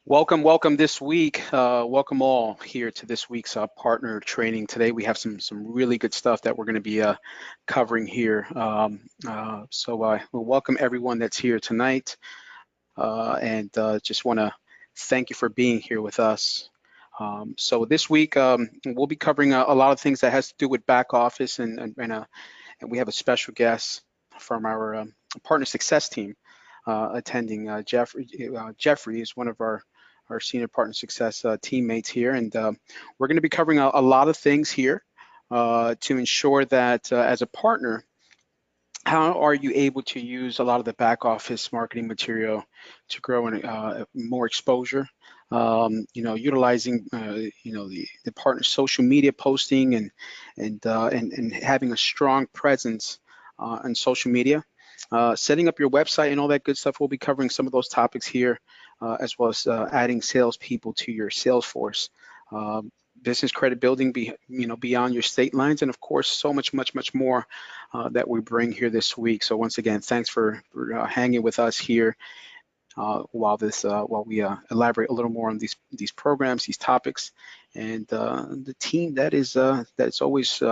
Welcome this week. Welcome all here to this week's partner training. Today we have some really good stuff that we're going to be covering here. We'll welcome everyone that's here tonight, and just want to thank you for being here with us. So this week we'll be covering a lot of things that has to do with back office, and we have a special guest from our partner success team attending. Jeoffrey is one of our senior partner success teammates here, and we're going to be covering a lot of things here to ensure that as a partner, how are you able to use a lot of the back office marketing material to grow more exposure? Utilizing the partner social media posting and having a strong presence on social media, setting up your website and all that good stuff. We'll be covering some of those topics here, as well as adding salespeople to your SalesForce. Business credit building, beyond your state lines, and of course, so much more that we bring here this week. So once again, thanks for hanging with us here while we elaborate a little more on these programs, these topics, and the team that's always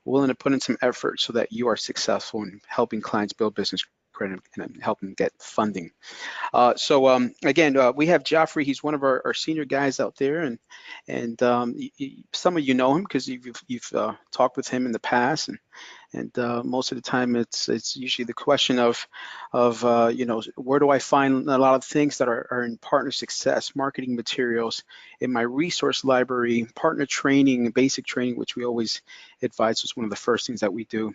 willing to put in some effort so that you are successful in helping clients build business credit and helping get funding. Again, we have Jeoffrey. He's one of our senior guys out there, and some of you know him because you've talked with him in the past, and most of the time it's usually the question of where do I find a lot of things that are in partner success, marketing materials in my resource library, partner training, basic training, which we always advise is one of the first things that we do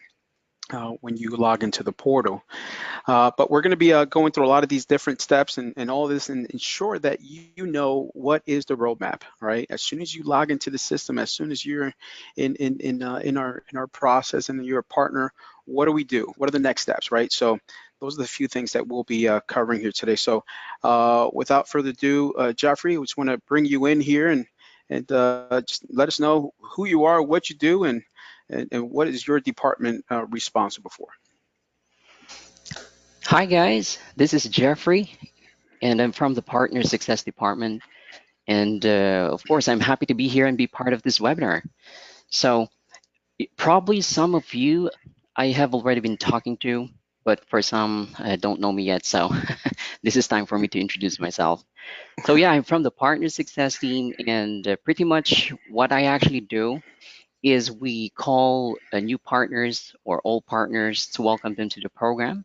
when you log into the portal. But we're going to be going through a lot of these different steps and all this, and ensure that you know what is the roadmap, right? As soon as you log into the system, as soon as you're in our process and you're a partner, what do we do? What are the next steps, right? So those are the few things that we'll be covering here today. So without further ado, Jeoffrey, we just want to bring you in here and just let us know who you are, what you do, and what is your department responsible for? Hi guys, this is Jeoffrey, and I'm from the Partner Success Department. And of course, I'm happy to be here and be part of this webinar. So, probably some of you I have already been talking to, but for some, don't know me yet. So, this is time for me to introduce myself. So, yeah, I'm from the Partner Success team, and pretty much what I actually do is we call new partners or old partners to welcome them to the program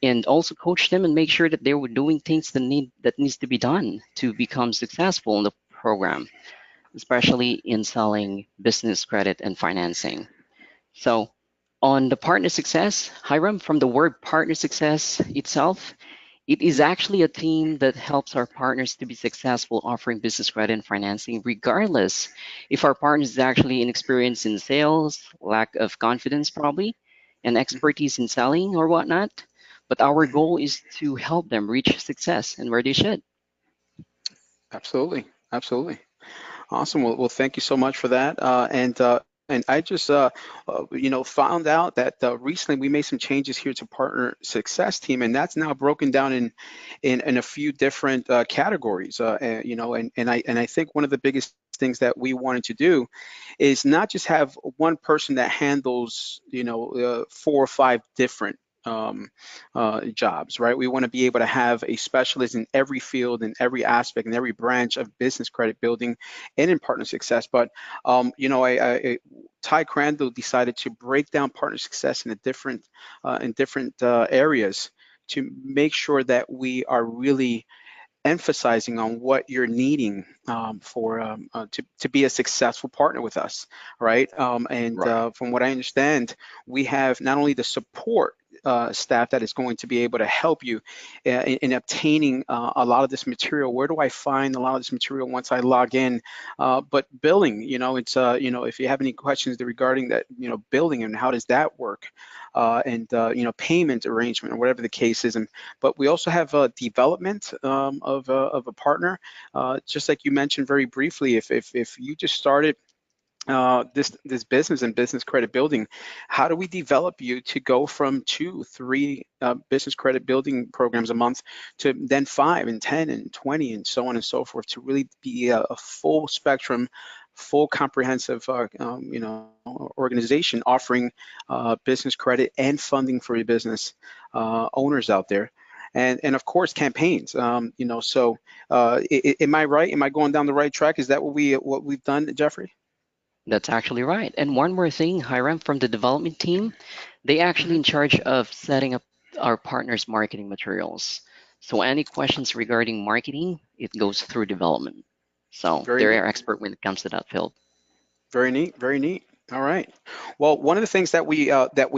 and also coach them and make sure that they were doing things that needs to be done to become successful in the program, especially in selling business credit and financing. So on the partner success, Hiram, from the word partner success itself, it is actually a team that helps our partners to be successful offering business credit and financing, regardless if our partner is actually inexperienced in sales, lack of confidence probably, and expertise in selling or whatnot. But our Mhm. goal is to help them reach success and where they should. Absolutely. Awesome. Well, thank you so much for that. And I just, found out that recently we made some changes here to partner success team, and that's now broken down in a few different categories. And I think one of the biggest things that we wanted to do is not just have one person that handles, four or five different jobs, right? We want to be able to have a specialist in every field, in every aspect, in every branch of business credit building and in partner success. But Ty Crandall decided to break down partner success in different areas to make sure that we are really emphasizing on what you're needing to be a successful partner with us, right? And Right. from what I understand, we have not only the support staff that is going to be able to help you in obtaining a lot of this material. Where do I find a lot of this material once I log in? But billing, if you have any questions regarding that, billing and how does that work? And payment arrangement or whatever the case is. But we also have development of a partner, just like you mentioned very briefly. If you just started this business and business credit building. How do we develop you to go from 2, 3 business credit building programs a month to then 5 and 10 and 20 and so on and so forth to really be a full spectrum, full comprehensive, organization offering business credit and funding for your business owners out there. And of course campaigns. Am I right? Am I going down the right track? Is that what we've done, Jeffrey? That's actually right. And one more thing, Hiram, from the development team, they actually Hmm. in charge of setting up our partners' marketing materials. So any questions regarding marketing, it goes through development. So Very they're neat. our expert when it comes to that field. Very neat. Very neat. All right. Well, one of the things that we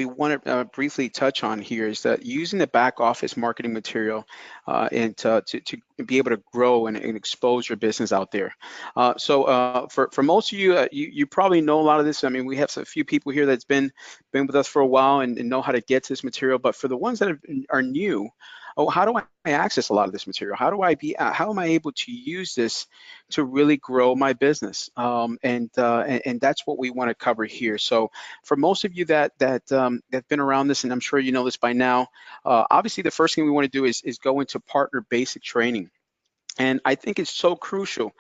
want to briefly touch on here is that using the back office marketing material and to be able to grow and expose your business out there. For most of you, you probably know a lot of this. I mean, we have a few people here that's been with us for a while and know how to get to this material. But for the ones that are new, oh, how do I access a lot of this material? How am I able to use this to really grow my business? And that's what we want to cover here. So for most of you that have been around this, and I'm sure you know this by now, obviously the first thing we want to do is go into partner basic training. And I think it's so crucial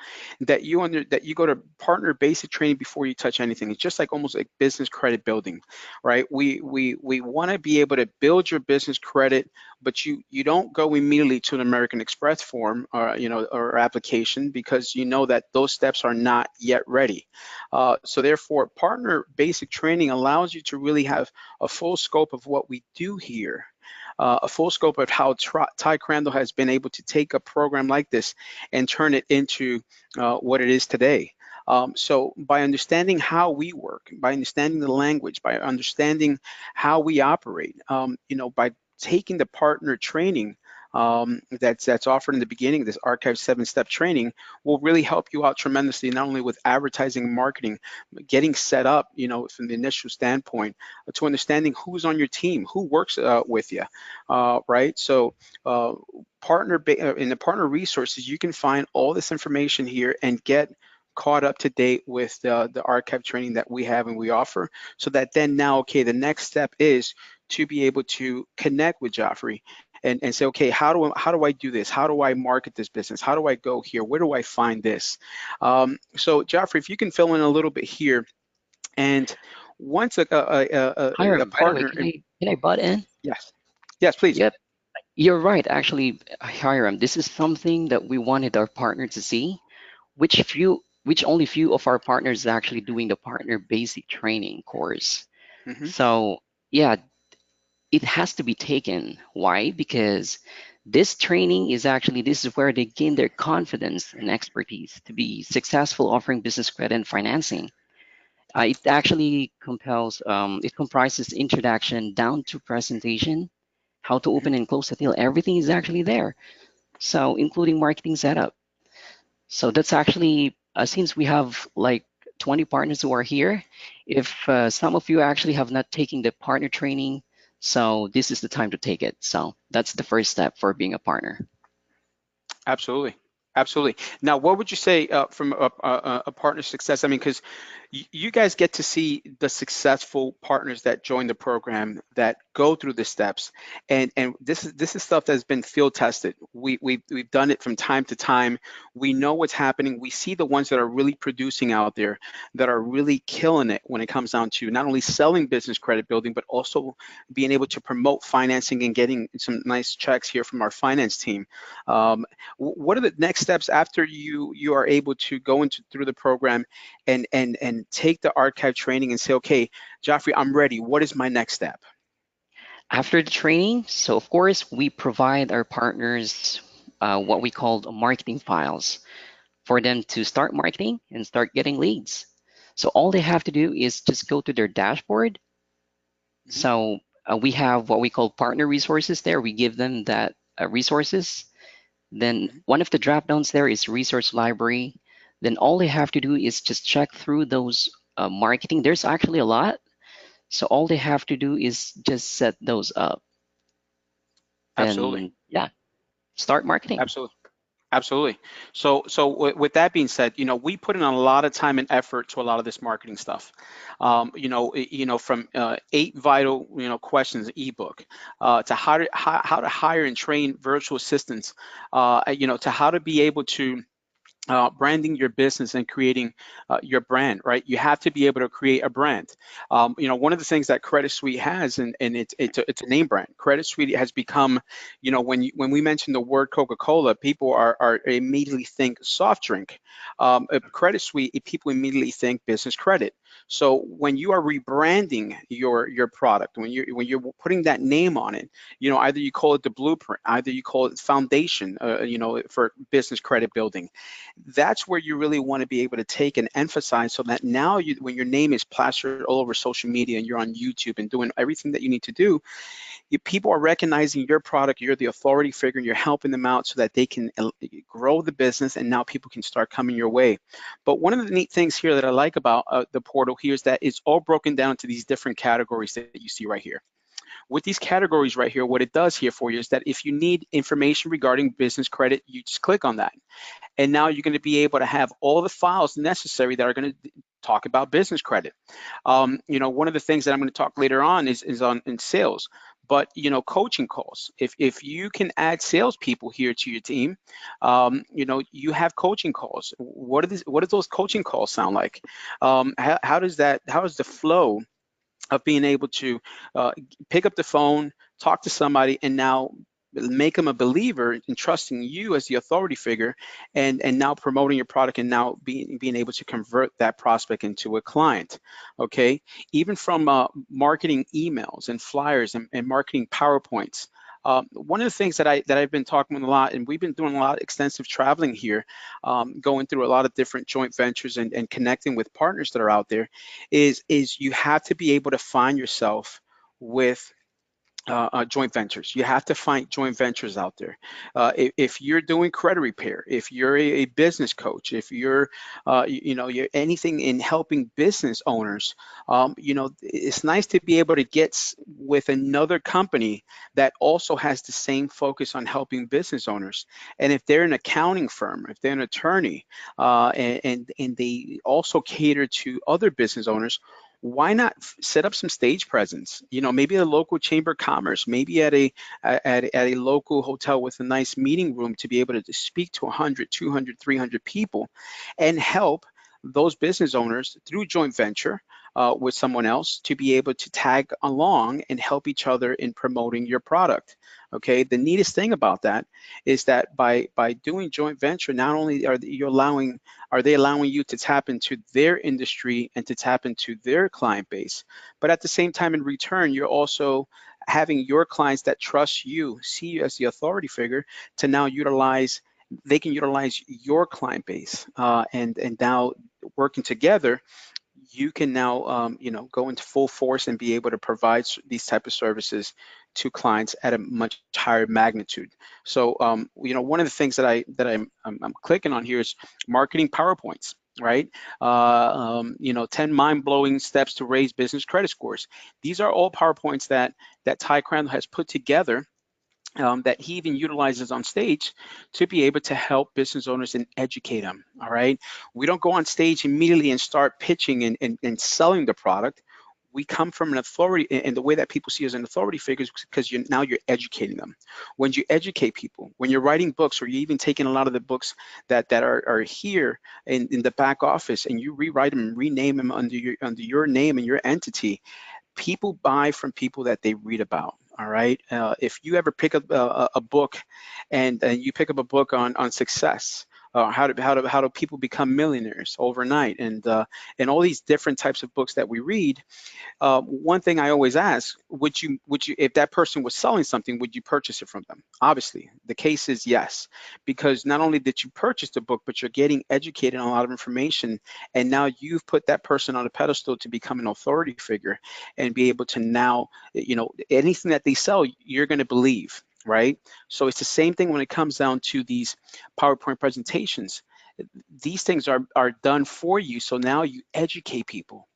that you go to partner basic training before you touch anything. It's just like almost like business credit building, right? We want to be able to build your business credit, but you don't go immediately to an American Express form or or application because you know that those steps are not yet ready. So therefore, partner basic training allows you to really have a full scope of what we do here, a full scope of how Ty Crandall has been able to take a program like this and turn it into what it is today. So by understanding how we work, by understanding the language, by understanding how we operate, by taking the partner training that's offered in the beginning, this Archive 7-step training will really help you out tremendously, not only with advertising and marketing, but getting set up, from the initial standpoint, to understanding who's on your team, who works with you, right? So uh, in the partner resources, you can find all this information here and get caught up to date with the archive training that we have and we offer, so that then now, okay, the next step is to be able to connect with Joffrey and say, okay, how do I do this? How do I market this business? How do I go here? Where do I find this? So Joffrey, if you can fill in a little bit here, and once a Hiram, by the way, partner, can I butt in? yes, yes, please. Yep, you're right. Actually, Hiram, this is something that we wanted our partner to see, which only few of our partners is actually doing the partner basic training course. Hmm. So yeah, it has to be taken. Why? Because this is where they gain their confidence and expertise to be successful offering business credit and financing. It actually it comprises introduction down to presentation, how to Hmm. open and close a deal. Everything is actually there. So including marketing setup. So that's actually, since we have like 20 partners who are here, if some of you actually have not taken the partner training, so this is the time to take it. So that's the first step for being a partner. Absolutely. Absolutely. Now, what would you say from a partner success? I mean, because you guys get to see the successful partners that join the program that go through the steps, and this is stuff that's been field tested. We've done it from time to time. We know what's happening. We see the ones that are really producing out there, that are really killing it when it comes down to not only selling business credit building, but also being able to promote financing and getting some nice checks here from our finance team. Um, what are the next steps after you are able to go into through the program and take the archive training and say, okay, Joffrey, I'm ready. What is my next step? After the training, so of course, we provide our partners what we call marketing files for them to start marketing and start getting leads. So all they have to do is just go to their dashboard. Hmm. So we have what we call partner resources there. We give them that resources. Then Hmm. one of the drop downs there is resource library. Then all they have to do is just check through those marketing. There's actually a lot. So all they have to do is just set those up. Absolutely. Then yeah, start marketing. Absolutely. Absolutely. With that being said, we put in a lot of time and effort to a lot of this marketing stuff. From 8 vital, questions ebook, to how to hire and train virtual assistants, to how to be able to branding your business and creating your brand, right? You have to be able to create a brand. One of the things that Credit Suite has, and it's a name brand. Credit Suite has become, when we mention the word Coca-Cola, people are immediately think soft drink. Credit Suite, people immediately think business credit. So when you are rebranding your product, when you're putting that name on it, either you call it the blueprint, either you call it foundation, for business credit building. That's where you really want to be able to take and emphasize, so that now when your name is plastered all over social media and you're on YouTube and doing everything that you need to do, people are recognizing your product, you're the authority figure, and you're helping them out so that they can grow the business, and now people can start coming your way. But one of the neat things here that I like about the portal here is that it's all broken down to these different categories that you see right here. With these categories right here, what it does here for you is that if you need information regarding business credit, you just click on that. And now you're going to be able to have all the files necessary that are going to talk about business credit. One of the things that I'm going to talk later on is on in sales, but coaching calls. If you can add salespeople here to your team, you have coaching calls. What do those coaching calls sound like? How does that? How is the flow of being able to uh, pick up the phone, talk to somebody, and now make them a believer in trusting you as the authority figure, and now promoting your product, and now being able to convert that prospect into a client. Okay, even from marketing emails and flyers and marketing PowerPoints. One of the things that I've been talking with a lot, and we've been doing a lot of extensive traveling here, going through a lot of different joint ventures and connecting with partners that are out there, is you have to be able to find yourself with joint ventures. You have to find joint ventures out there. If you're doing credit repair, if you're a business coach, if you're anything in helping business owners, it's nice to be able to get with another company that also has the same focus on helping business owners. And if they're an accounting firm, if they're an attorney, and they also cater to other business owners, why not set up some stage presence? Maybe at a local chamber of commerce, maybe at a local hotel with a nice meeting room to be able to speak to 100, 200, 300 people, and help those business owners through joint venture with someone else to be able to tag along and help each other in promoting your product. Okay, the neatest thing about that is that by doing joint venture, not only are they allowing you to tap into their industry and to tap into their client base, but at the same time, in return, you're also having your clients that trust you, see you as the authority figure, to now utilize. They can utilize your client base, and now working together, you can now go into full force and be able to provide these type of services to clients at a much higher magnitude. So one of the things that I'm clicking on here is marketing PowerPoints, right? 10 mind-blowing steps to raise business credit scores. These are all PowerPoints that Ty Crandall has put together, that he even utilizes on stage to be able to help business owners and educate them. All right. We don't go on stage immediately and start pitching and selling the product. We come from an authority, and the way that people see us as an authority figure is because now you're educating them. When you educate people, when you're writing books, or you're even taking a lot of the books that are here in the back office, and you rewrite them and rename them under your name and your entity, people buy from people that they read about. All right. If you ever pick up a book, and you pick up a book on success, how do people become millionaires overnight, and all these different types of books that we read, one thing I always ask, would you, if that person was selling something, would you purchase it from them? Obviously, the case is yes, because not only did you purchase the book, but you're getting educated on a lot of information, and now you've put that person on a pedestal to become an authority figure and be able to now, anything that they sell, you're going to believe, right? So it's the same thing when it comes down to these PowerPoint presentations. These things are done for you, so now you educate people,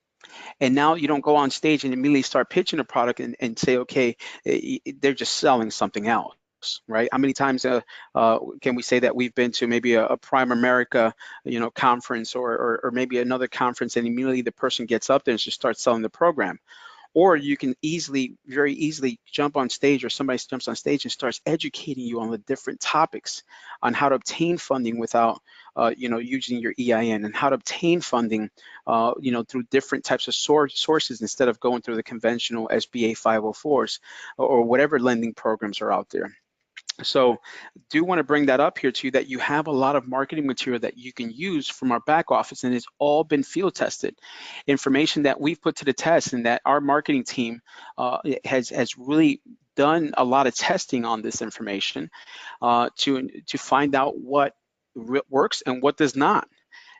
and now you don't go on stage and immediately start pitching a product and say, okay, they're just selling something else. right? How many times can we say that we've been to maybe a Prime America, conference, or maybe another conference, and immediately the person gets up there and just starts selling the program? Or you can very easily jump on stage, or somebody jumps on stage and starts educating you on the different topics on how to obtain funding without, using your EIN, and how to obtain funding, through different types of sources instead of going through the conventional SBA 504s or whatever lending programs are out there. So do want to bring that up here to you, that you have a lot of marketing material that you can use from our back office, and it's all been field tested. Information that we've put to the test, and that our marketing team has really done a lot of testing on this information to find out what works and what does not.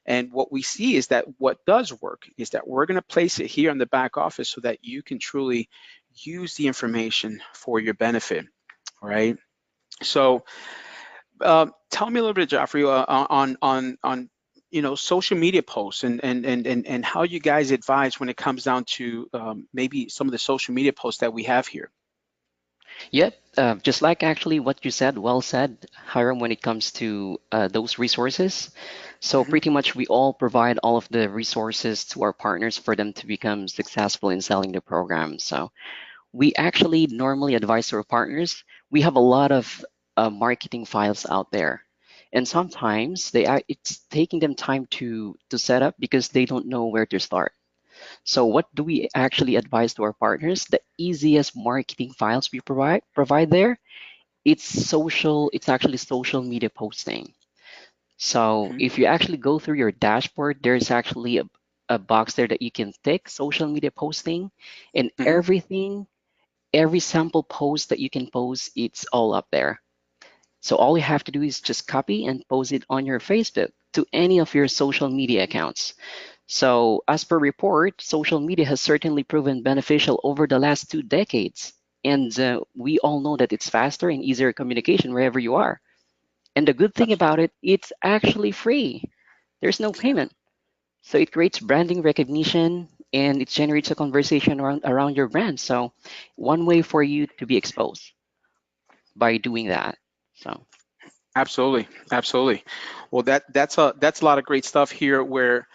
And what we see is that what does work is that we're going to place it here in the back office so that you can truly use the information for your benefit, right? So tell me a little bit, Jeoffrey, on social media posts, and how you guys advise when it comes down to maybe some of the social media posts that we have here. Yep, just like actually what you said, well said, Hiram, when it comes to those resources. So Hmm. pretty much we all provide all of the resources to our partners for them to become successful in selling the program. So we actually normally advise our partners. We have a lot of marketing files out there, and sometimes it's taking them time to set up because they don't know where to start. So what do we actually advise to our partners? The easiest marketing files we provide there, it's actually social media posting. So Hmm. if you actually go through your dashboard, there's actually a box there that you can tick social media posting, and Hmm. every sample post that you can post, it's all up there. So all you have to do is just copy and post it on your Facebook to any of your social media accounts. So, as per report, social media has certainly proven beneficial over the last 2 decades. And we all know that it's faster and easier communication wherever you are. And the good thing about it, it's actually free. There's no payment. So it creates branding recognition and it generates a conversation around your brand. So one way for you to be exposed by doing that. So Absolutely, absolutely. Well, that's a lot of great stuff here. Where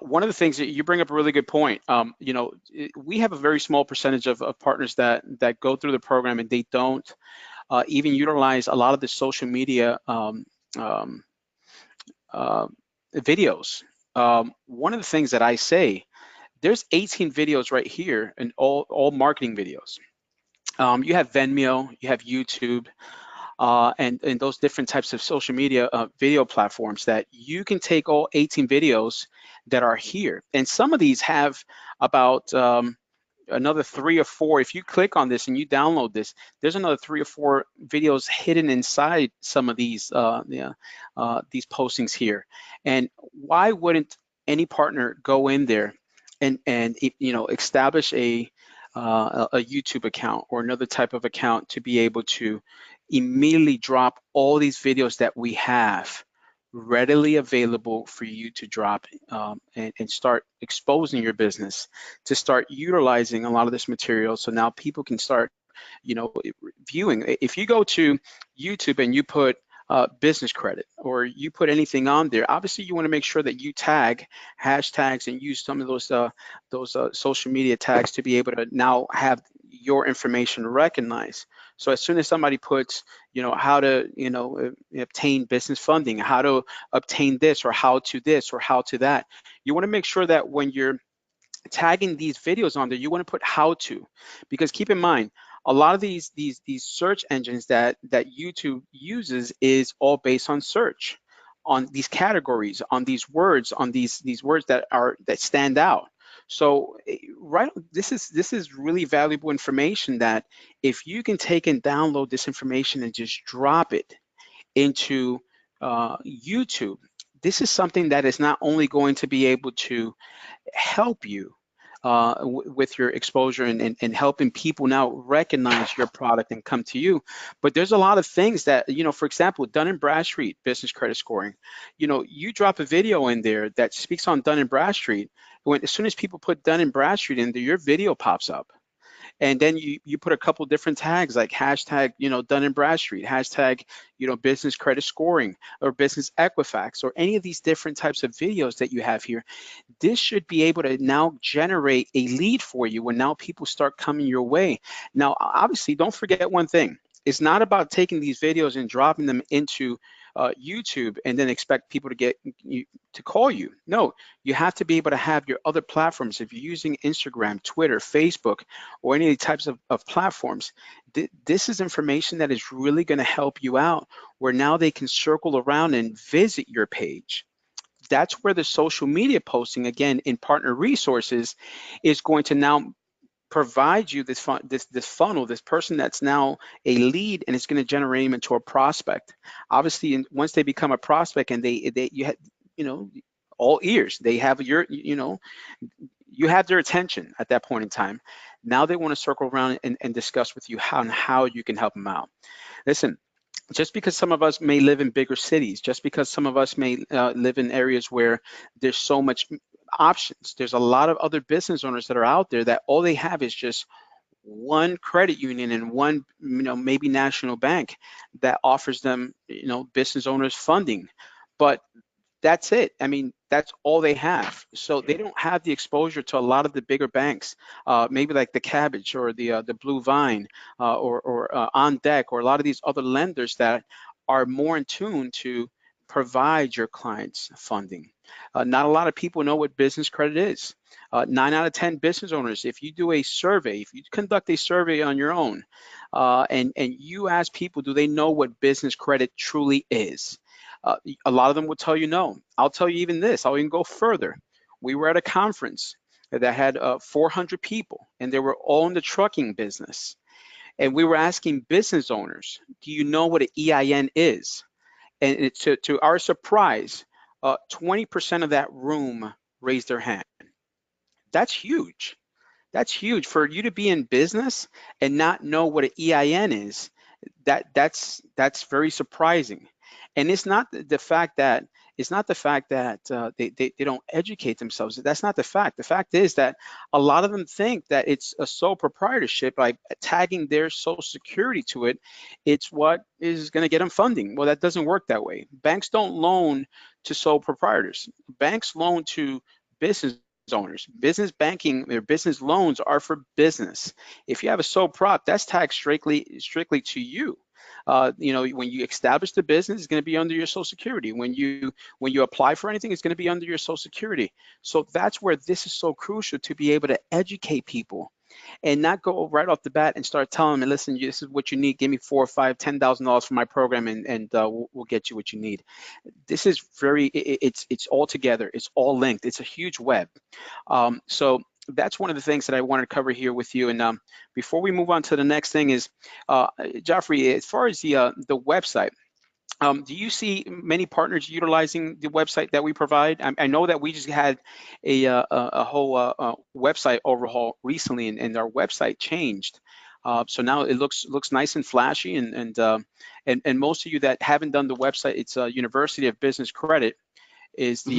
one of the things that you bring up a really good point. We have a very small percentage of partners that go through the program, and they don't even utilize a lot of the social media um, uh, videos. One of the things that I say, there's 18 videos right here, and all marketing videos. You have Venmo, you have YouTube, and those different types of social media video platforms, that you can take all 18 videos that are here. And some of these have about another 3 or 4. If you click on this and you download this, there's another 3 or 4 videos hidden inside some of these postings here. And why wouldn't any partner go in there and establish a YouTube account or another type of account to be able to immediately drop all these videos that we have readily available for you to drop, and start exposing your business, to start utilizing a lot of this material, so now people can start viewing. If you go to YouTube and you put business credit, or you put anything on there, obviously you want to make sure that you tag hashtags and use some of those social media tags to be able to now have your information recognized. So as soon as somebody puts, how to, obtain business funding, how to obtain this, or how to this, or how to that, you want to make sure that when you're tagging these videos on there, you want to put how to, because keep in mind, a lot of these search engines that YouTube uses is all based on search, on these categories, on these words, on these words that stand out. So right, this is really valuable information, that if you can take and download this information and just drop it into YouTube, this is something that is not only going to be able to help you with your exposure, and helping people now recognize your product and come to you. But there's a lot of things that, for example, Dun and Bradstreet business credit scoring. You drop a video in there that speaks on Dun and Bradstreet. As soon as people put Dun and Bradstreet in there, your video pops up. and then you put a couple different tags like hashtag, Dun and Bradstreet, hashtag, business credit scoring, or business Equifax, or any of these different types of videos that you have here. This should be able to now generate a lead for you when now people start coming your way. Now, obviously, don't forget one thing. It's not about taking these videos and dropping them into YouTube and then expect people to get you to call you. No, you have to be able to have your other platforms. If you're using Instagram, Twitter, Facebook, or any types of platforms, this is information that is really going to help you out, where now they can circle around and visit your page. That's where the social media posting, again, in partner resources, is going to now provide you this funnel, this person that's now a lead, and it's going to generate them into a prospect. Obviously, once they become a prospect and you know all ears, they have you have their attention at that point in time. Now they want to circle around and discuss with you how you can help them out. Listen, just because some of us may live in bigger cities, just because some of us may live in areas where there's so much options, there's a lot of other business owners that are out there that all they have is just one credit union and one, maybe national bank that offers them, business owners funding. But that's it. I mean, that's all they have. So they don't have the exposure to a lot of the bigger banks, maybe like the Cabbage or the Blue Vine, or On Deck, or a lot of these other lenders that are more in tune to provide your clients funding. Not a lot of people know what business credit is. 9 out of 10 business owners, if you do a survey, if you conduct a survey on your own, and you ask people, do they know what business credit truly is? A lot of them will tell you no. I'll tell you even this, I'll even go further. We were at a conference that had 400 people, and they were all in the trucking business. And we were asking business owners, do you know what an EIN is? And to our surprise, 20% of that room raised their hand. That's huge. That's huge for you to be in business and not know what an EIN is. That's very surprising. And it's not the fact that they don't educate themselves. That's not the fact. The fact is that a lot of them think that it's a sole proprietorship, by tagging their social security to it. It's what is going to get them funding. Well, that doesn't work that way. Banks don't loan to sole proprietors. Banks loan to business owners. Business banking, their business loans are for business. If you have a sole prop, that's taxed strictly to you. When you establish the business, it's going to be under your Social Security. When you apply for anything, it's going to be under your Social Security. So that's where this is so crucial, to be able to educate people and not go right off the bat and start telling them, listen, this is what you need. Give me 4 or 5, $10,000 for my program, and we'll get you what you need. This is it's all together. It's all linked. It's a huge web. So that's one of the things that I wanted to cover here with you. And before we move on to the next thing is, Jeoffrey, as far as the website, do you see many partners utilizing the website that we provide? I know that we just had a whole website overhaul recently, and our website changed. So now it looks nice and flashy, and most of you that haven't done the website, it's University of Business Credit is Hmm.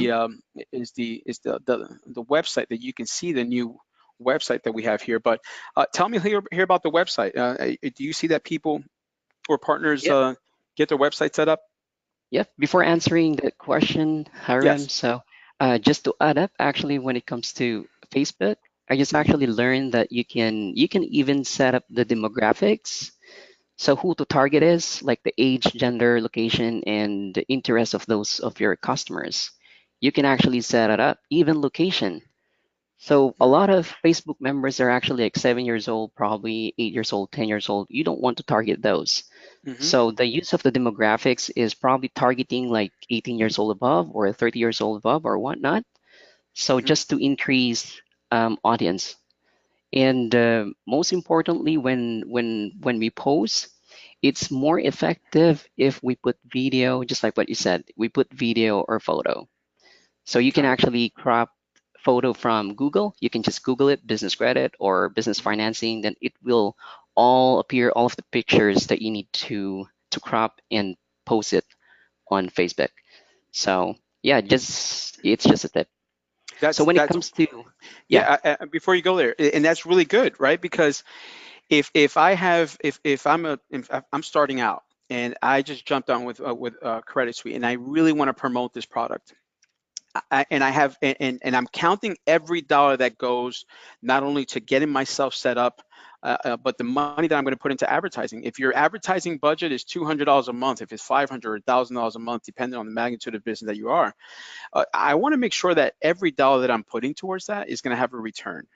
the website that you can see, the new website that we have here. But tell me here about the website. Do you see that people or partners Yeah, get their website set up? yeah. Before answering the question, Hiram, Yes. so just to add up, actually, when it comes to Facebook, I just actually learned that you can even set up the demographics. So who to target is like the age, gender, location, and the interest of those of your customers. You can actually set it up, even location. So a lot of Facebook members are actually like 7 years old, probably 8 years old, 10 years old. You don't want to target those. Mm-hmm. So the use of the demographics is probably targeting like 18 years old above or 30 years old above or whatnot. So Mm-hmm. just to increase audience. And most importantly, when we post, it's more effective if we put video, just like what you said. We put video or photo. So you can Got it. actually crop photo from Google. You can just Google it, business credit or business financing, then it will all appear, all of the pictures that you need to crop and post it on Facebook. So yeah, just it's just a tip. So when it That's comes to, yeah, yeah. Before you go there, and that's really good, right? Because if I have if I'm starting out and I just jumped on with Credit Suite and I really want to promote this product, and I have and I'm counting every dollar that goes not only to getting myself set up, but the money that I'm going to put into advertising. If your advertising budget is $200 a month, if it's 500 or $1,000 a month, depending on the magnitude of business that you are, I want to make sure that every dollar that I'm putting towards that is going to have a return.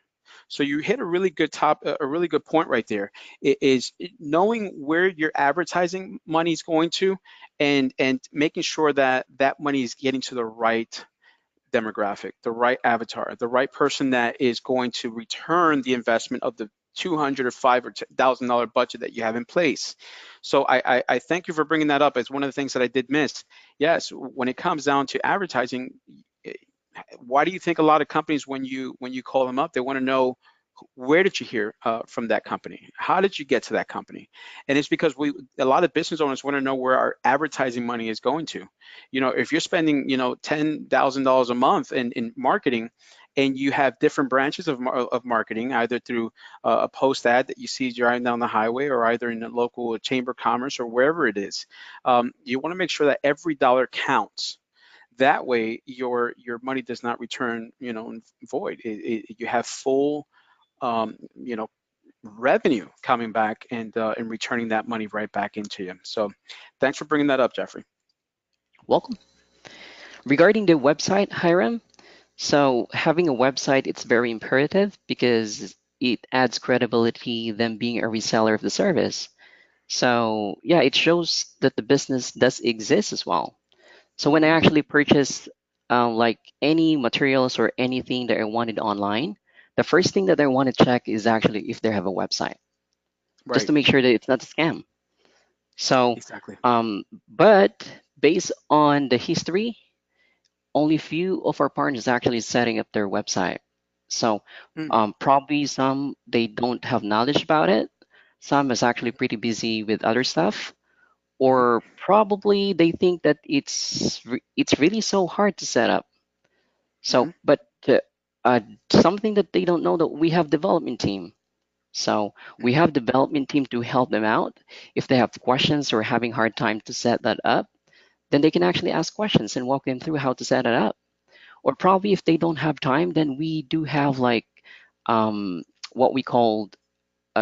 So you hit a really good a really good point right there. It is knowing where your advertising money is going to, and making sure that that money is getting to the right demographic, the right avatar, the right person that is going to return the investment of the 200 or five or $1,000 budget that you have in place. So I thank you for bringing that up as one of the things that I did miss. Yes, when it comes down to advertising, eh, why do you think a lot of companies, when you call them up, they want to know where did you hear from that company? How did you get to that company? And it's because a lot of business owners want to know where our advertising money is going to. If you're spending, $10,000 a month in marketing, and you have different branches of marketing, either through a post ad that you see driving down the highway, or either in the local chamber of commerce or wherever it is, you want to make sure that every dollar counts. That way, your money does not return, void. You have full you know, revenue coming back and returning that money right back into you. So thanks for bringing that up, Jeffrey. welcome. Regarding the website, Hiram, so having a website, it's very imperative because it adds credibility than being a reseller of the service. So yeah, it shows that the business does exist as well. So when I Hmm. actually purchased like any materials or anything that I wanted online, the first thing that I want to check is actually if they have a website, just Right. to make sure that it's not a scam. So, Exactly. but based on the history, only few of our partners actually setting up their website. So Mm. probably some they don't have knowledge about it. Some is actually pretty busy with other stuff, Hmm. or probably they think that it's really so hard to set up. So, Hmm. but uh, something that they don't know that we have development team. So we Hmm. have development team to help them out. If they have questions or having hard time to set that up, then they can actually ask questions and walk them through how to set it up. Or probably if they don't have time, then we do have like um, what we call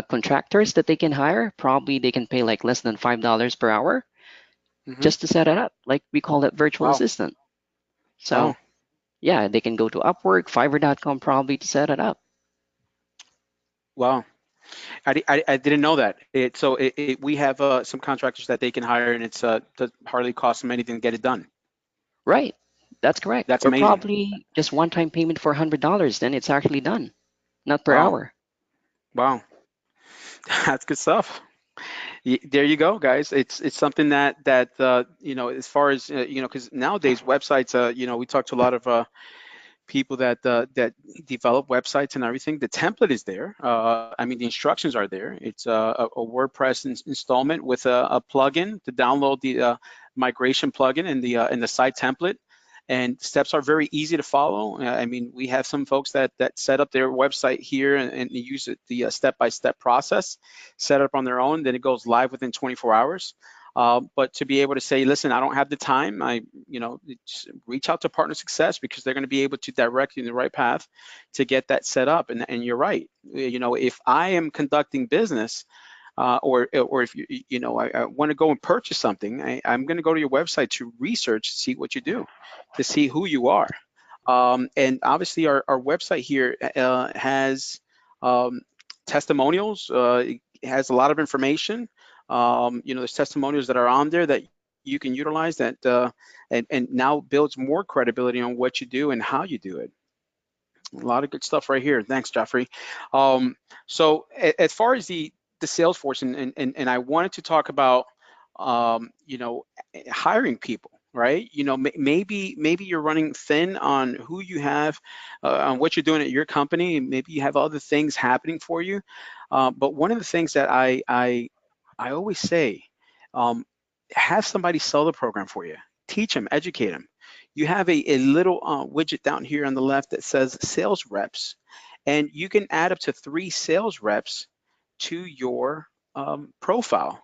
contractors that they can hire. Probably they can pay like less than $5 per hour Hmm. just to set it up. Like we call it virtual Wow. assistant. Wow. So yeah, they can go to Upwork, Fiverr.com probably to set it up. Wow. I didn't know that. We have some contractors that they can hire, and it's does hardly cost them anything to get it done. Right. That's correct. That's Or amazing. probably just one-time payment for $100, then it's actually done, not per Wow. hour. Wow. That's good stuff. There you go, guys. It's something that as far as because nowadays websites, we talk to a lot of people that develop websites and everything. The template is there. I mean, the instructions are there. It's a WordPress installment with a plugin to download the migration plugin and the site template. And steps are very easy to follow. I mean, we have some folks that set up their website here and use the step-by-step process, set up on their own. Then it goes live within 24 hours. But to be able to say, listen, I don't have the time. Just reach out to Partner Success because they're going to be able to direct you in the right path to get that set up. And you're right. If I am conducting business, or if I want to go and purchase something, I'm going to go to your website to research, see what you do, to see who you are. And obviously, our website here has testimonials. It has a lot of information. There's testimonials that are on there that you can utilize and now builds more credibility on what you do and how you do it. A lot of good stuff right here. Thanks, Jeffrey. So as far as the Salesforce, and I wanted to talk about hiring people, right? Maybe you're running thin on who you have, on what you're doing at your company, and maybe you have other things happening for you. But one of the things that I always say, um, have somebody sell the program for you. Teach them, educate them. you have a little widget down here on the left that says sales reps, and you can add up to 3 sales reps to your profile.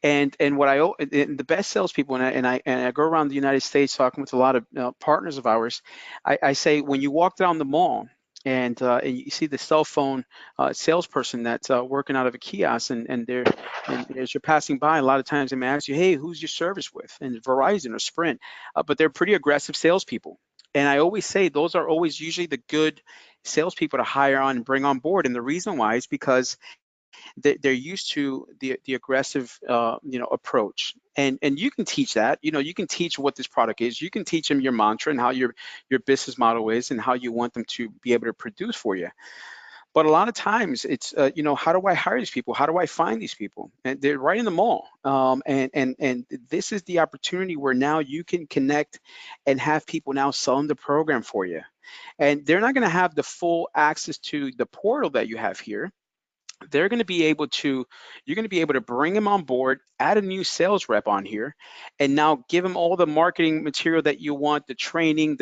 And what and the best salespeople, and I go around the United States talking with a lot of partners of ours. I say when you walk down the mall and you see the cell phone salesperson that's working out of a kiosk, and as you're passing by, a lot of times they may ask you, "Hey, who's your service with?" And Verizon or Sprint, but they're pretty aggressive salespeople. And I always say those are always usually the good salespeople to hire on and bring on board. And the reason why is because they're used to the aggressive approach, and you can teach that. You can teach what this product is. You can teach them your mantra and how your business model is and how you want them to be able to produce for you. But a lot of times it's how do I hire these people? How do I find these people? And they're right in the mall. And this is the opportunity where now you can connect and have people now selling the program for you. And they're not going to have the full access to the portal that you have here. They're going to be able to You're going to be able to bring them on board, add a new sales rep on here, and now give them all the marketing material that you want, the training,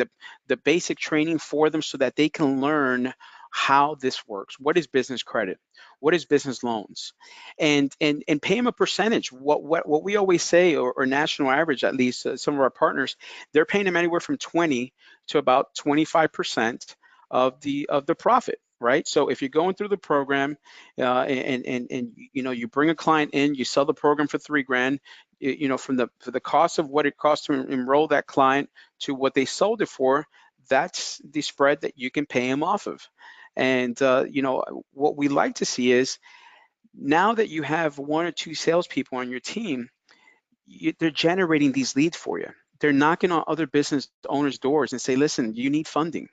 the basic training for them, so that they can learn how this works. What is business credit? What is business loans? And pay them a percentage. What we always say, or national average, at least some of our partners, they're paying them anywhere from 20 to about 25% of the profit, right? So if you're going through the program, and you bring a client in, you sell the program for 3 grand, from the cost of what it costs to enroll that client to what they sold it for, that's the spread that you can pay them off of. And what we like to see is, now that you have 1 or 2 salespeople on your team, they're generating these leads for you. They're knocking on other business owners' doors and say, listen, you need funding.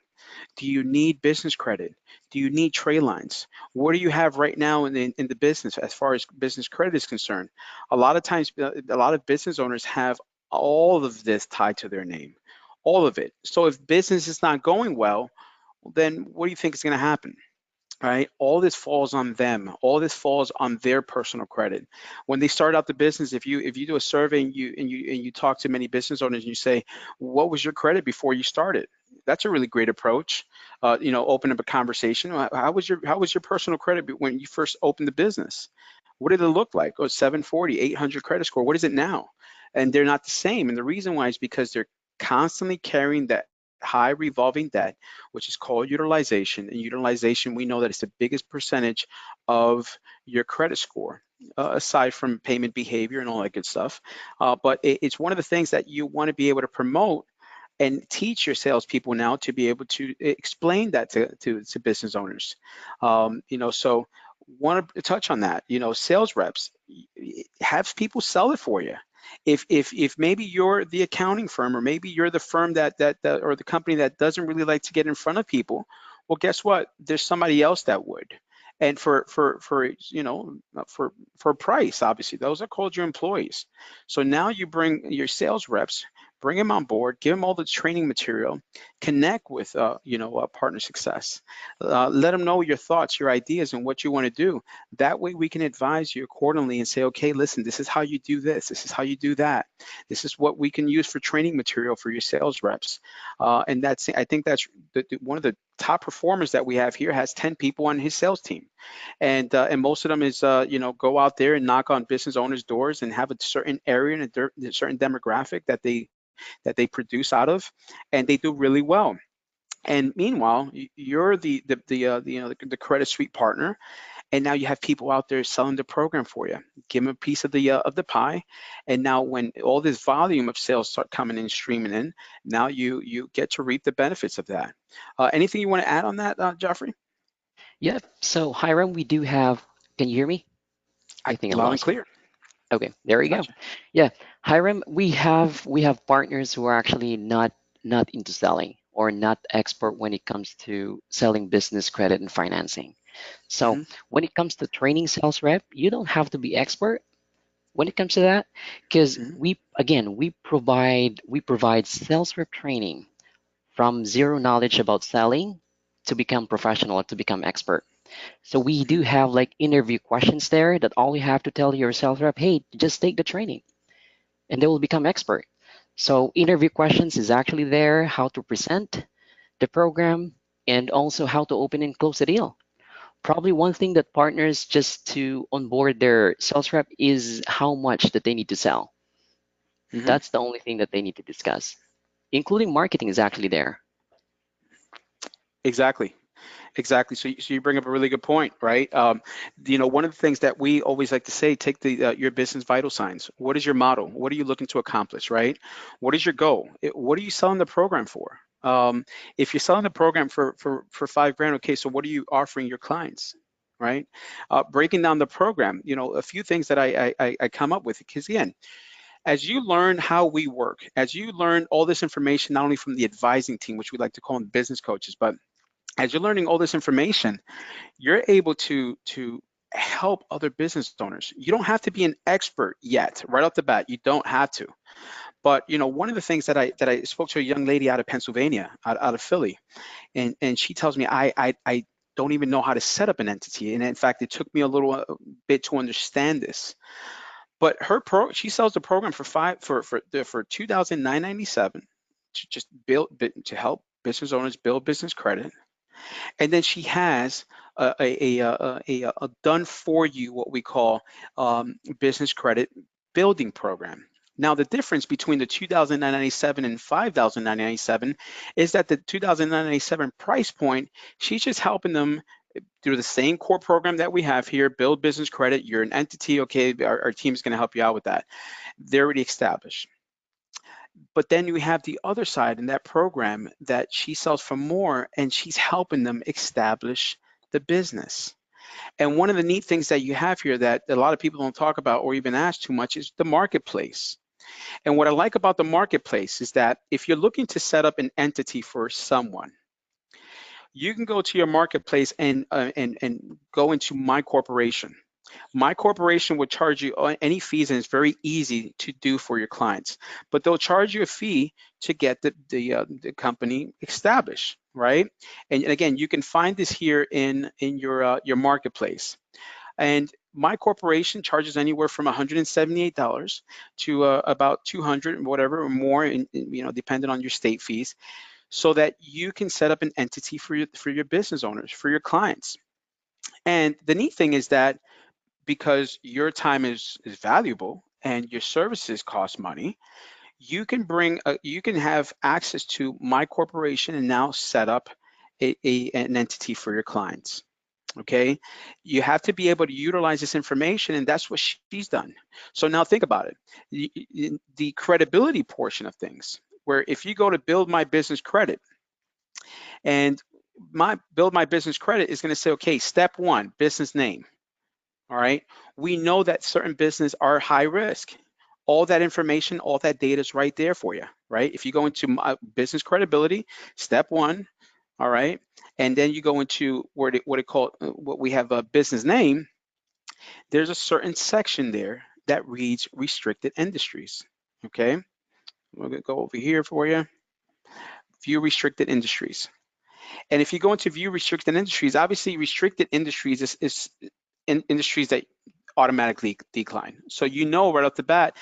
Do you need business credit? Do you need trade lines? What do you have right now in the business as far as business credit is concerned? A lot of times, a lot of business owners have all of this tied to their name, all of it. So if business is not going well, then what do you think is going to happen? Right? All this falls on them. All this falls on their personal credit. When they start out the business, if you do a survey and you talk to many business owners and you say, "What was your credit before you started?" That's a really great approach. Open up a conversation. How was your personal credit when you first opened the business? What did it look like? Oh, 740, 800 credit score. What is it now? And they're not the same. And the reason why is because they're constantly carrying that high revolving debt, which is called utilization. And utilization, we know that it's the biggest percentage of your credit score, aside from payment behavior and all that good stuff. But it's one of the things that you want to be able to promote and teach your salespeople now to be able to explain that to business owners. So want to touch on that. Sales reps, have people sell it for you. If maybe you're the accounting firm, or maybe you're the firm that or the company that doesn't really like to get in front of people, well, guess what? There's somebody else that would. And for a price, obviously, those are called your employees. So now you bring your sales reps, bring them on board, give them all the training material, connect with partner success, let them know your thoughts, your ideas, and what you want to do. That way we can advise you accordingly and say, okay, listen, this is how you do this is how you do that, this is what we can use for training material for your sales reps. And I think that's one of the top performers that we have here has 10 people on his sales team, and most of them is go out there and knock on business owners' doors and have a certain area and a certain demographic that they produce out of, and they do really well. And meanwhile, you're the credit suite partner, and now you have people out there selling the program for you. Give them a piece of the pie, and now when all this volume of sales start coming in, streaming in, now you get to reap the benefits of that. Anything you want to add on that, Jeoffrey? Yeah. So Hiram, we do have. Can you hear me? I think I Loud and lost you. clear. Okay, there we go. Gotcha. Yeah, Hiram, we have partners who are actually not into selling or not expert when it comes to selling business credit and financing. So Hmm. when it comes to training sales rep, you don't have to be expert when it comes to that, because Hmm. we provide sales rep training from zero knowledge about selling to become professional, to become expert. So we do Hmm. have like interview questions there that all you have to tell your sales rep, hey, just take the training and they will become expert. So interview questions is actually there, how to present the program, and also how to open and close a deal. Probably one thing that partners just to onboard their sales rep is how much that they need to sell. Hmm. That's the only thing that they need to discuss. Including marketing is actually there. Exactly. Exactly. So you bring up a really good point, right? One of the things that we always like to say, take your business vital signs. What is your model? What are you looking to accomplish, right? What is your goal? What are you selling the program for? If you're selling the program for 5 grand, okay, so what are you offering your clients, right? Breaking down the program, a few things that I come up with, because again, as you learn how we work, as you learn all this information, not only from the advising team, which we like to call them business coaches, but as you're learning all this information, you're able to help other business owners. You don't have to be an expert yet, right off the bat. You don't have to. But one of the things that I spoke to a young lady out of Pennsylvania, out of Philly, and she tells me I don't even know how to set up an entity. And in fact, it took me a little bit to understand this. But she sells the program for 2,997 to just to help business owners build business credit, and then she has a done for you, what we call business credit building program. Now, the difference between the 2,997 and 5,997 is that the 2,997 price point, she's just helping them through the same core program that we have here, build business credit. You're an entity, okay, our team's going to help you out with that. They're already established. But then you have the other side in that program that she sells for more, and she's helping them establish the business. And one of the neat things that you have here that a lot of people don't talk about or even ask too much is the marketplace. And what I like about the marketplace is that if you're looking to set up an entity for someone, you can go to your marketplace and go into my corporation. My corporation would charge you any fees, and it's very easy to do for your clients. But they'll charge you a fee to get the company established, right? And again, you can find this here in your marketplace. And my corporation charges anywhere from $178 to about 200, whatever, or more, depending on your state fees, so that you can set up an entity for your business owners, for your clients. And the neat thing is that because your time is valuable and your services cost money, you can have access to my corporation and now set up an entity for your clients. Okay, you have to be able to utilize this information, and that's what she's done. So now think about it. The credibility portion of things, where if you go to build my business credit, and my build my business credit is going to say, okay, step one, business name. All right. We know that certain business are high risk. All that information, all that data is right there for you, right? If you go into my business credibility, step one, all right, and then you go into what we have a business name. There's a certain section there that reads restricted industries. Okay, we're gonna go over here for you. View restricted industries. And if you go into view restricted industries, obviously restricted industries is industries that automatically decline. So right off the bat,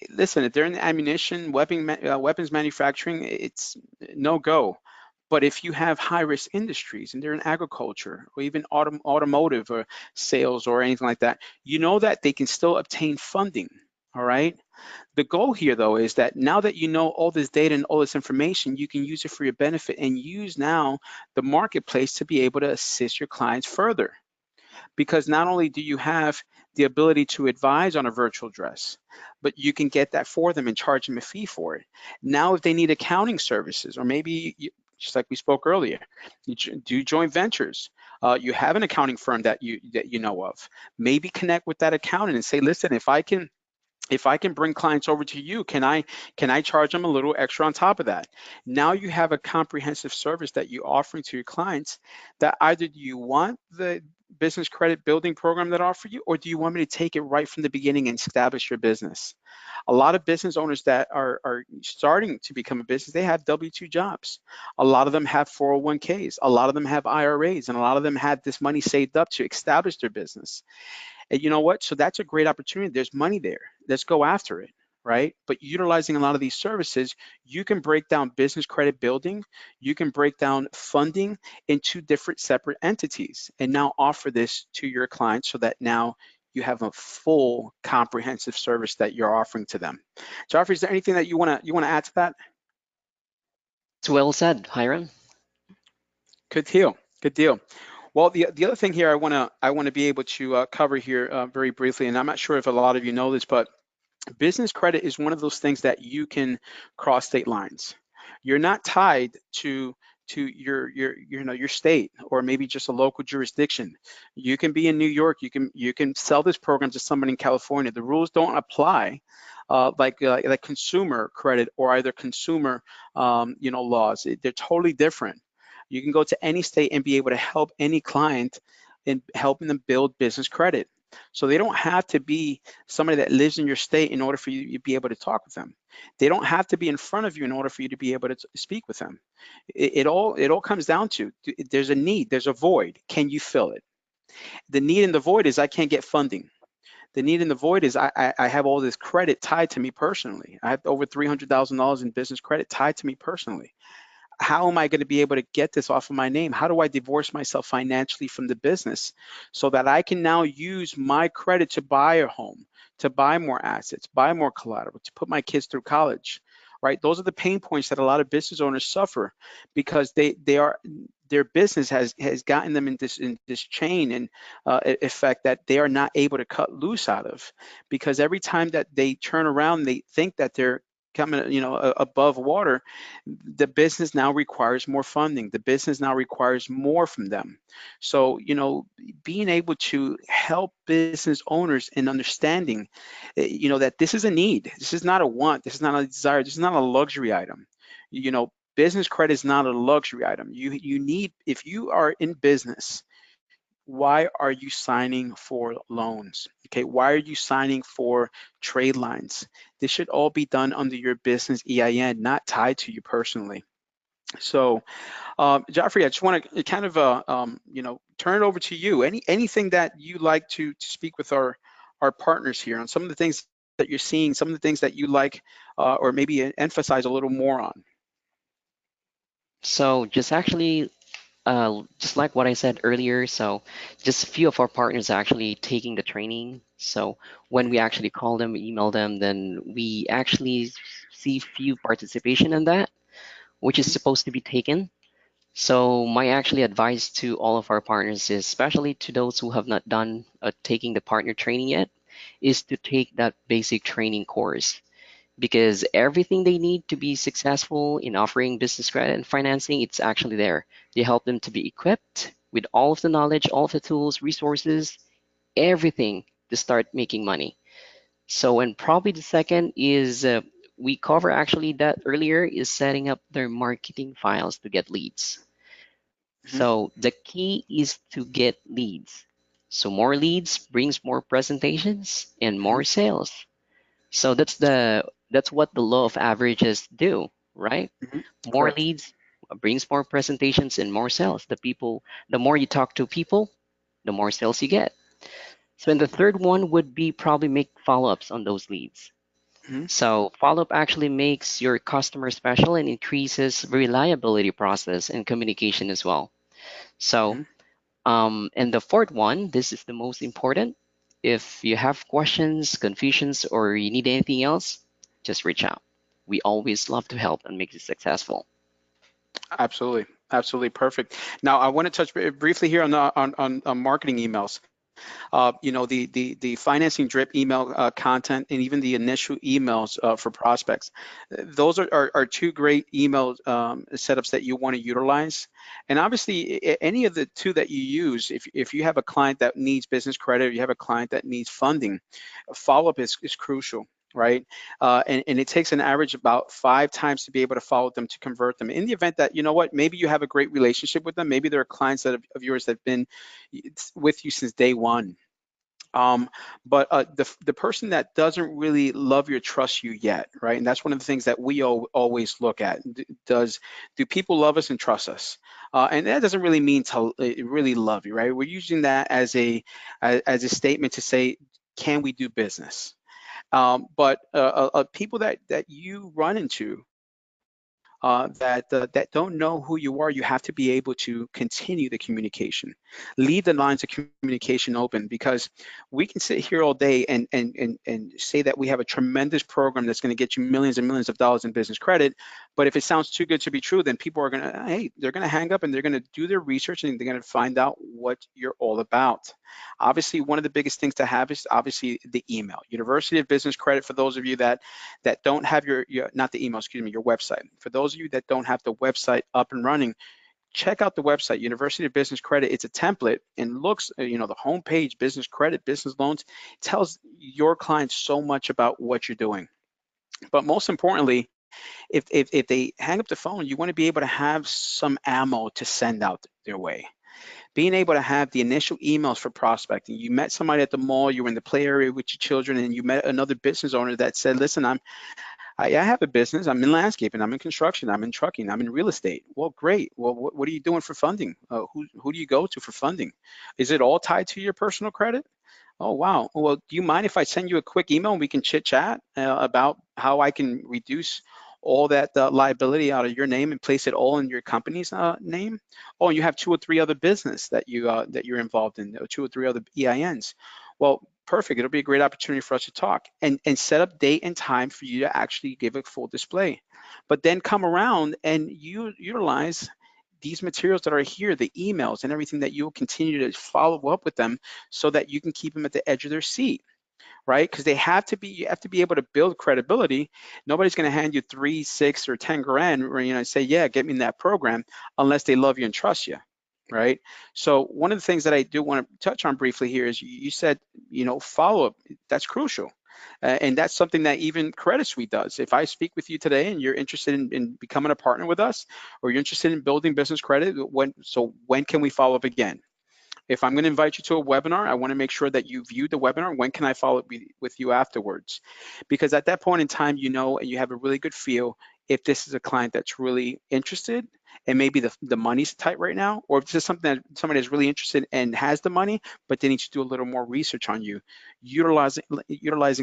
listen, if they're in ammunition, weapons manufacturing, it's no go. But if you have high risk industries and they're in agriculture or even automotive or sales or anything like that, you know that they can still obtain funding. All right. The goal here, though, is that now that you know all this data and all this information, you can use it for your benefit and use now the marketplace to be able to assist your clients further. Because not only do you have the ability to advise on a virtual dress, but you can get that for them and charge them a fee for it. Now, if they need accounting services, or maybe just like we spoke earlier, you do joint ventures. You have an accounting firm that you know of. Maybe connect with that accountant and say, listen, if I can bring clients over to you, can I charge them a little extra on top of that? Now you have a comprehensive service that you're offering to your clients, that either do you want the business credit building program that I offer you, or do you want me to take it right from the beginning and establish your business? A lot of business owners that are starting to become a business, they have W-2 jobs. A lot of them have 401ks. A lot of them have IRAs, and a lot of them have this money saved up to establish their business. And you know what? So that's a great opportunity. There's money there. Let's go after it, right? But utilizing a lot of these services, you can break down business credit building, you can break down funding into different separate entities and now offer this to your clients so that now you have a full comprehensive service that you're offering to them. Jeoffrey, is there anything that you want to add to that? It's well said, Hiram. Good deal. Good deal. Well, the other thing here I want to be able to cover here very briefly, and I'm not sure if a lot of you know this, but business credit is one of those things that you can cross state lines. You're not tied to your state or maybe just a local jurisdiction. You can be in New York. You can sell this program to somebody in California. The rules don't apply. Like consumer credit or either consumer laws. They're totally different. You can go to any state and be able to help any client in helping them build business credit. So they don't have to be somebody that lives in your state in order for you to be able to talk with them. They don't have to be in front of you in order for you to be able to speak with them. It all comes down to there's a need, there's a void. Can you fill it? The need and the void is I can't get funding. The need and the void is I have all this credit tied to me personally. I have over $300,000 in business credit tied to me personally. How am I going to be able to get this off of my name? How do I divorce myself financially from the business so that I can now use my credit to buy a home, to buy more assets, buy more collateral, to put my kids through college, right? Those are the pain points that a lot of business owners suffer because their business has gotten them in this chain and effect that they are not able to cut loose out of, because every time that they turn around, they think that they're coming, above water. The business now requires more funding. The business now requires more from them. So, being able to help business owners in understanding, that this is a need. This is not a want. This is not a desire. This is not a luxury item. Business credit is not a luxury item. You need, if you are in business, why are you signing for loans? Okay, why are you signing for trade lines? This should all be done under your business EIN, not tied to you personally. So, Joffrey, I just want to kind of, turn it over to you. Anything that you like to speak with our partners here on some of the things that you're seeing, some of the things that you like, or maybe emphasize a little more on. So just like what I said earlier, so just a few of our partners are actually taking the training. So when we actually call them, email them, then we actually see few participation in that, which is Mhm, supposed to be taken. So my actually advice to all of our partners is, especially to those who have not done taking the partner training yet, is to take that basic training course, because everything they need to be successful in offering business credit and financing, it's actually there. They help them to be equipped with all of the knowledge, all of the tools, resources, everything to start making money. So, and probably the second is we cover actually that earlier is setting up their marketing files to get leads. mhm, So the key is to get leads. So more leads brings more presentations and mhm, more sales. So that's what the law of averages do, right? mhm. More Correct. leads brings more presentations and more sales. The more you talk to people, the more sales you get. So and the third one would be probably make follow-ups on those leads. Mhm, So follow-up actually makes your customer special and increases reliability process and communication as well. So mhm. and the fourth one, this is the most important. If you have questions, confusions, or you need anything else, just reach out. We always love to help and make you successful. Absolutely. Absolutely perfect. Now, I want to touch briefly here on marketing emails. The financing drip email content and even the initial emails for prospects. Those are two great email setups that you want to utilize. And obviously, any of the two that you use, if you have a client that needs business credit, or you have a client that needs funding, follow-up is crucial. Right. And it takes an average about 5 times to be able to follow them to convert them. In the event that, maybe you have a great relationship with them, maybe there are clients of yours that have been with you since day one. um, but the person that doesn't really love you or trust you yet, right? And that's one of the things that we always look at. Do people love us and trust us? And that doesn't really mean to really love you, right? We're using that as a statement to say, can we do business? But people that you run into that don't know who you are, you have to be able to continue the communication. Leave the lines of communication open, because we can sit here all day and say that we have a tremendous program that's going to get you millions and millions of dollars in business credit. But if it sounds too good to be true, then people are going to, hey, they're going to hang up and they're going to do their research and they're going to find out what you're all about. Obviously, one of the biggest things to have is obviously the email. University of Business Credit, for those of you that don't have your not the email, excuse me, your website. For those of you that don't have the website up and running, check out the website, University of Business Credit. It's a template and looks, the homepage, business credit, business loans, tells your clients so much about what you're doing. But most importantly, if they hang up the phone, you want to be able to have some ammo to send out their way. Being able to have the initial emails for prospecting. You met somebody at the mall, you were in the play area with your children, and you met another business owner that said, listen, I have a business. I'm in landscaping. I'm in construction. I'm in trucking. I'm in real estate. Well, great. Well, what are you doing for funding? Who do you go to for funding? Is it all tied to your personal credit? Oh, wow. Well, do you mind if I send you a quick email and we can chit chat about how I can reduce all that liability out of your name and place it all in your company's name? Oh, and you have two or three other business that you're involved in, or two or three other EINs. Well, perfect. It'll be a great opportunity for us to talk and set up date and time for you to actually give a full display. But then come around and you utilize these materials that are here, the emails and everything, that you'll continue to follow up with them so that you can keep them at the edge of their seat, right? Because you have to be able to build credibility. Nobody's going to hand you 3, 6, or 10 grand, or say, yeah, get me in that program, unless they love you and trust you, right? So one of the things that I do want to touch on briefly here is you said, follow up. That's crucial. And that's something that even Credit Suite does. If I speak with you today and you're interested in becoming a partner with us, or you're interested in building business credit, when can we follow up again? If I'm going to invite you to a webinar, I want to make sure that you viewed the webinar. When can I follow up with you afterwards? Because at that point in time, and you have a really good feel if this is a client that's really interested, and maybe the money's tight right now, or if this is something that somebody is really interested and has the money, but they need to do a little more research on you. Utilizing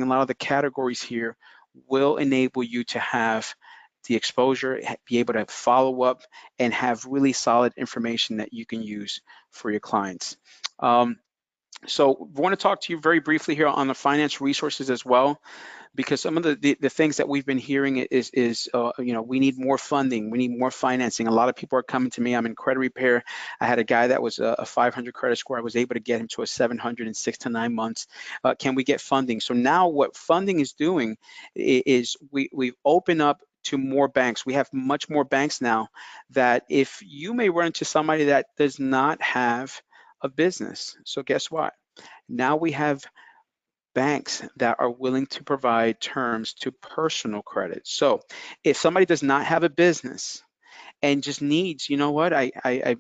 a lot of the categories here will enable you to have the exposure, be able to follow up, and have really solid information that you can use for your clients. So I want to talk to you very briefly here on the finance resources as well, because some of the things that we've been hearing is we need more funding, we need more financing. A lot of people are coming to me. I'm in credit repair. I had a guy that was a 500 credit score. I was able to get him to a 700 in 6 to 9 months. Can we get funding? So now what funding is doing is we've opened up to more banks. We have much more banks now, that if you may run into somebody that does not have a business. So guess what? Now we have banks that are willing to provide terms to personal credit. So if somebody does not have a business and just needs, you know what, I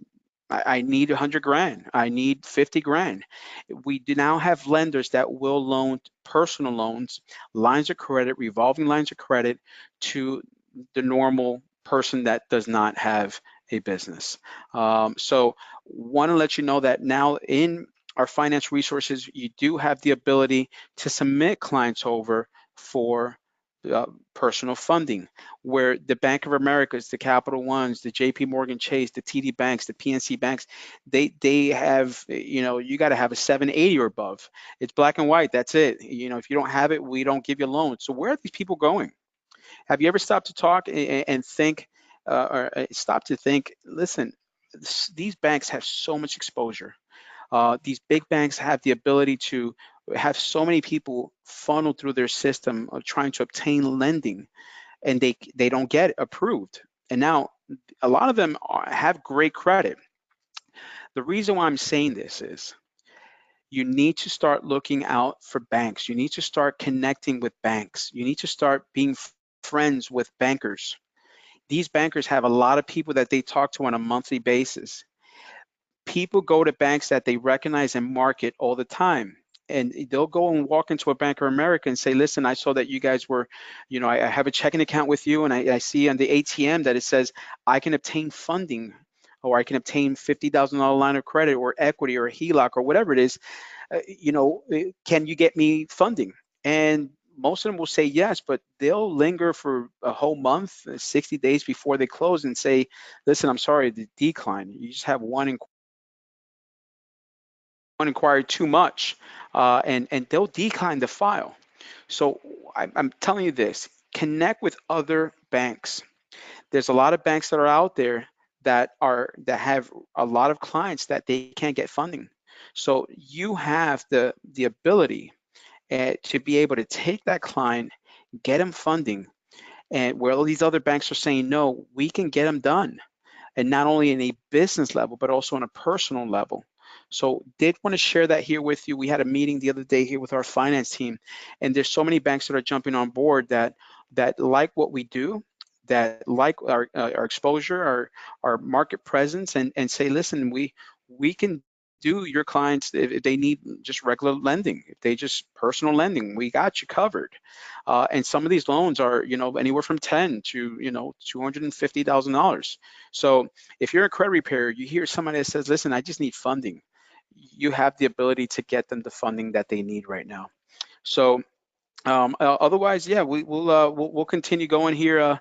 need 100 grand, I need 50 grand. We do now have lenders that will loan personal loans, lines of credit, revolving lines of credit, to the normal person that does not have a business. So want to let you know that now in our finance resources, you do have the ability to submit clients over for personal funding, where the Bank of Americas, the Capital Ones, the JP Morgan Chase, the TD banks, the PNC banks, they have, you got to have a 780 or above. It's black and white. That's it. If you don't have it, we don't give you loans. So where are these people going? Have you ever stopped to talk and think, or stop to think, listen, these banks have so much exposure. These big banks have the ability to have so many people funnel through their system of trying to obtain lending, and they don't get approved. And now a lot of them have great credit. The reason why I'm saying this is you need to start looking out for banks. You need to start connecting with banks. You need to start being friends with bankers. These bankers have a lot of people that they talk to on a monthly basis. People go to banks that they recognize and market all the time. And they'll go and walk into a Bank of America and say, listen, I saw that you guys were, I have a checking account with you, and I see on the ATM that it says I can obtain funding, or I can obtain $50,000 line of credit or equity or HELOC or whatever it is. Can you get me funding? And most of them will say yes, but they'll linger for a whole month, 60 days before they close and say, listen, I'm sorry, the decline. You just have one inquiry too much, and they'll decline the file. So I'm telling you this, connect with other banks. There's a lot of banks that are out there that have a lot of clients that they can't get funding. So you have the ability to be able to take that client, get them funding, and where all these other banks are saying no, we can get them done, and not only in a business level, but also on a personal level. So did want to share that here with you. We had a meeting the other day here with our finance team, and there's so many banks that are jumping on board that like what we do, that like our exposure, our market presence, and say, listen, we can do your clients if they need just regular lending, if they just personal lending, we got you covered. And some of these loans are, anywhere from 10 to, $250,000. So if you're a credit repairer, you hear somebody that says, listen, I just need funding. You have the ability to get them the funding that they need right now. So otherwise, yeah, we'll continue going here,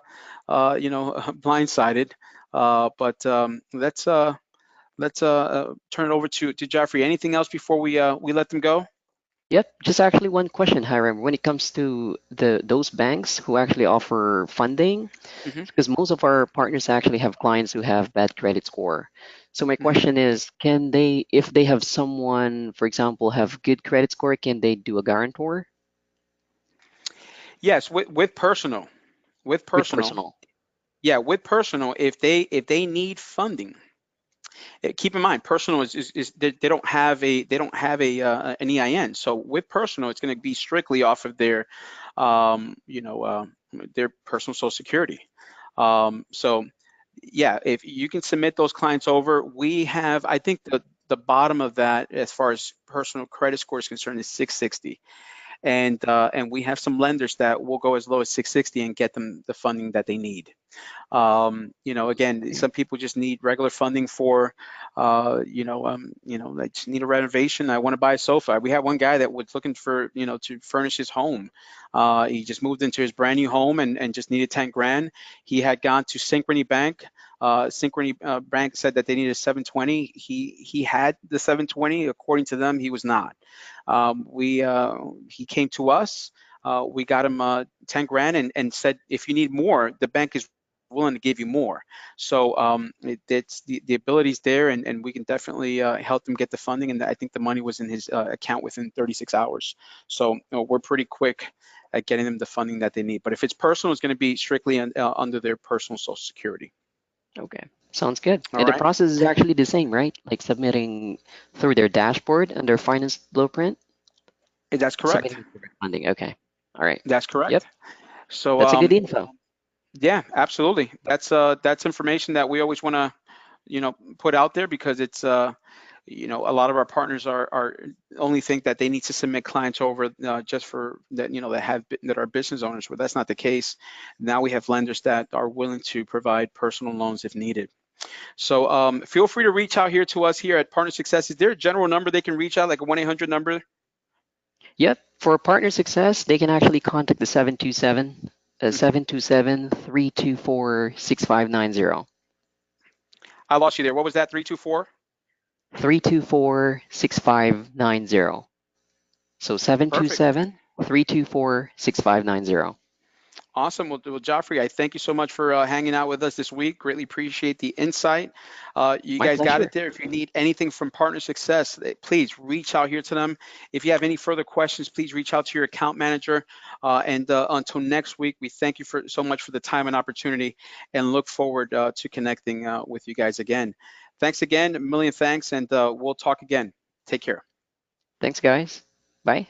blindsided. But let's turn it over to Jeoffrey. Anything else before we let them go? Yep, just actually one question, Hiram. When it comes to those banks who actually offer funding, Hmm. because most of our partners actually have clients who have bad credit score. So my Hmm. question is, can they, if they have someone, for example, have good credit score, can they do a guarantor Yes, with personal, with with personal, personal? yeah, with personal. If they need funding, keep in mind, personal is they don't have a an EIN. So with personal, it's going to be strictly off of um, you know, uh, their personal Social Security. So yeah, if you can submit those clients over, we have, I think the bottom of that as far as personal credit score is concerned is 660, and we have some lenders that will go as low as 660 and get them the funding that they need. Again, some people just need regular funding for, they just need a renovation. I want to buy a sofa. We had one guy that was looking for, to furnish his home. He just moved into his brand new home and just needed 10 grand. He had gone to Synchrony Bank. Synchrony Bank said that they needed 720. He had the 720. According to them, he was not. He came to us. We got him 10 grand and said, if you need more, the bank is willing to give you more. So it's the ability's there, and we can definitely help them get the funding. And I think the money was in his account within 36 hours. So we're pretty quick at getting them the funding that they need. But if it's personal, it's going to be strictly under their personal Social Security. Okay, sounds good. All And the right. process is actually the same, right? Like submitting through their dashboard and their finance blueprint, That's correct. submitting for their funding. Okay, all right. That's correct. Yep, So that's a good info. yeah, absolutely. That's information that we always want to, put out there because it's a lot of our partners are only think that they need to submit clients over just for that, that are business owners, but that's not the case. Now we have lenders that are willing to provide personal loans if needed. So feel free to reach out here to us here at Partner Success. Is there a general number they can reach out, like a 1-800 number? Yep, for partner success, they can actually contact the 727 Mhm. 727-324-6590. I lost you there. What was that? 324? 324-6590. So Perfect. 727-324-6590. Awesome. Well, Joffrey, I thank you so much for hanging out with us this week. Greatly appreciate the insight. You My guys got it pleasure. there. If you need anything from Partner Success, please reach out here to them. If you have any further questions, please reach out to your account manager. And until next week, we thank you so much for the time and opportunity, and look forward to connecting with you guys again. Thanks again, a million thanks, and we'll talk again. Take care. Thanks, guys. Bye.